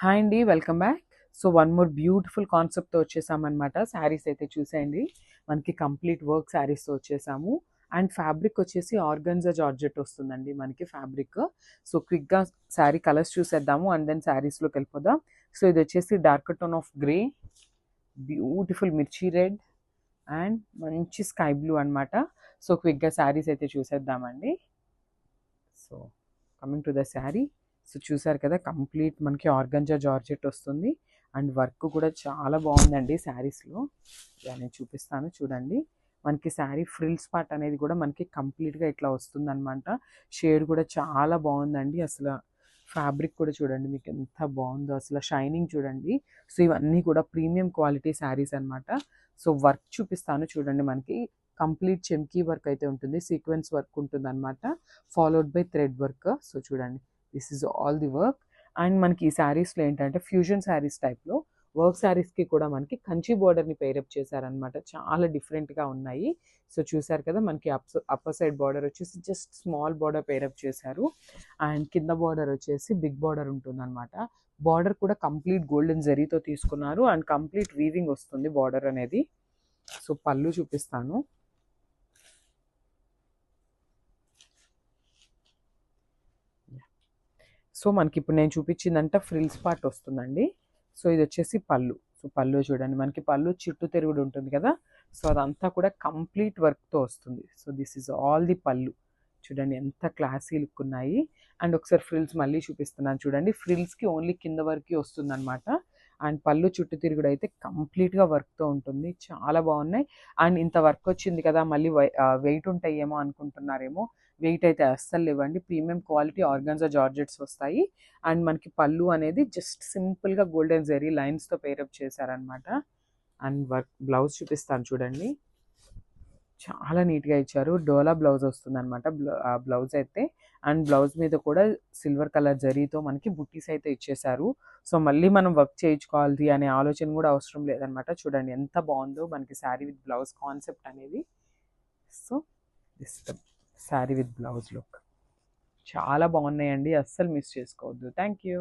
Hi అండి, welcome back. So one more beautiful కాన్సెప్ట్తో వచ్చేసామన్నమాట. శారీస్ అయితే చూసేయండి, మనకి కంప్లీట్ వర్క్ శారీస్తో వచ్చేసాము. అండ్ ఫ్యాబ్రిక్ వచ్చేసి ఆర్గన్జా జార్జెట్ వస్తుందండి మనకి ఫ్యాబ్రిక్. సో క్విక్గా శారీ కలర్స్ చూసేద్దాము అండ్ దెన్ శారీస్లోకి వెళ్ళిపోదాం. సో ఇది వచ్చేసి dark tone of grey, beautiful మిర్చి రెడ్ అండ్ మంచి స్కై బ్లూ అనమాట. సో క్విక్గా శారీస్ అయితే చూసేద్దామండి. So coming to the sari, so చూసారు కదా కంప్లీట్ మనకి ఆర్గంజా జార్జెట్ వస్తుంది అండ్ వర్క్ కూడా చాలా బాగుందండి శారీస్లో. నేను చూపిస్తాను చూడండి. మనకి శారీ ఫ్రిల్స్ పార్ట్ అనేది కూడా మనకి కంప్లీట్గా ఇట్లా వస్తుంది అనమాట. షేడ్ కూడా చాలా బాగుందండి. అసలు ఫ్యాబ్రిక్ కూడా చూడండి మీకు ఎంత బాగుందో, అసలు షైనింగ్ చూడండి. సో ఇవన్నీ కూడా ప్రీమియం క్వాలిటీ శారీస్ అనమాట. సో వర్క్ చూపిస్తాను చూడండి. మనకి కంప్లీట్ చెమ్కీ వర్క్ అయితే ఉంటుంది, సీక్వెన్స్ వర్క్ ఉంటుంది అనమాట, followed by thread work. So చూడండి, this is all the work. And మనకి ఈ శారీస్లో ఏంటంటే ఫ్యూజన్ శారీస్ టైప్లో వర్క్ శారీస్కి కూడా మనకి కంచి బోర్డర్ని పేరప్ చేశారనమాట. చాలా డిఫరెంట్గా ఉన్నాయి. సో చూసారు కదా, మనకి అప్పర్ సైడ్ బార్డర్ వచ్చేసి జస్ట్ స్మాల్ బార్డర్ పేరప్ చేశారు అండ్ కింద బార్డర్ వచ్చేసి బిగ్ బార్డర్ ఉంటుందన్నమాట. బార్డర్ కూడా కంప్లీట్ గోల్డెన్ జరీతో తీసుకున్నారు అండ్ కంప్లీట్ వీవింగ్ వస్తుంది బార్డర్ అనేది. సో పళ్ళు చూపిస్తాను. సో మనకి ఇప్పుడు నేను చూపించిందంటే ఫ్రిల్స్ పార్ట్ వస్తుందండి. సో ఇది వచ్చేసి పళ్ళు. సో పళ్ళు చూడండి, మనకి పళ్ళు చుట్టూ తిరుగుడు ఉంటుంది కదా, సో అదంతా కూడా కంప్లీట్ వర్క్తో వస్తుంది. So this is all the పళ్ళు. చూడండి ఎంత క్లాసీ లుక్ ఉన్నాయి. అండ్ ఒకసారి ఫ్రిల్స్ మళ్ళీ చూపిస్తున్నాను చూడండి. ఫ్రిల్స్కి ఓన్లీ కింద వరకు వస్తుంది అనమాట. అండ్ పళ్ళు చుట్టూ తిరుగుడు అయితే కంప్లీట్గా వర్క్తో ఉంటుంది. చాలా బాగున్నాయి. అండ్ ఇంత వర్క్ వచ్చింది కదా, మళ్ళీ వెయిట్ ఉంటాయేమో అనుకుంటున్నారేమో. వెయిట్ అయితే అస్సలు లేవండి. ప్రీమియం క్వాలిటీ ఆర్గాన్జా జార్జెట్స్ వస్తాయి. అండ్ మనకి పళ్ళు అనేది జస్ట్ సింపుల్గా గోల్డెన్ జెరీ లైన్స్తో పేరప్ చేశారనమాట. అండ్ వర్క్ బ్లౌజ్ చూపిస్తాను చూడండి. చాలా నీట్గా ఇచ్చారు. డోలా బ్లౌజ్ వస్తుంది అనమాట బ్లౌజ్ అయితే. అండ్ బ్లౌజ్ మీద కూడా సిల్వర్ కలర్ జరీతో మనకి బుట్టీస్ అయితే ఇచ్చేసారు. సో మళ్ళీ మనం వర్క్ చేయించుకోవాలి అనే ఆలోచన కూడా అవసరం లేదనమాట. చూడండి ఎంత బాగుందో మనకి శారీ విత్ బ్లౌజ్ కాన్సెప్ట్ అనేది. So this sari with blouse look చాలా బాగున్నాయండి, అస్సలు మిస్ చేసుకోవద్దు. Thank you.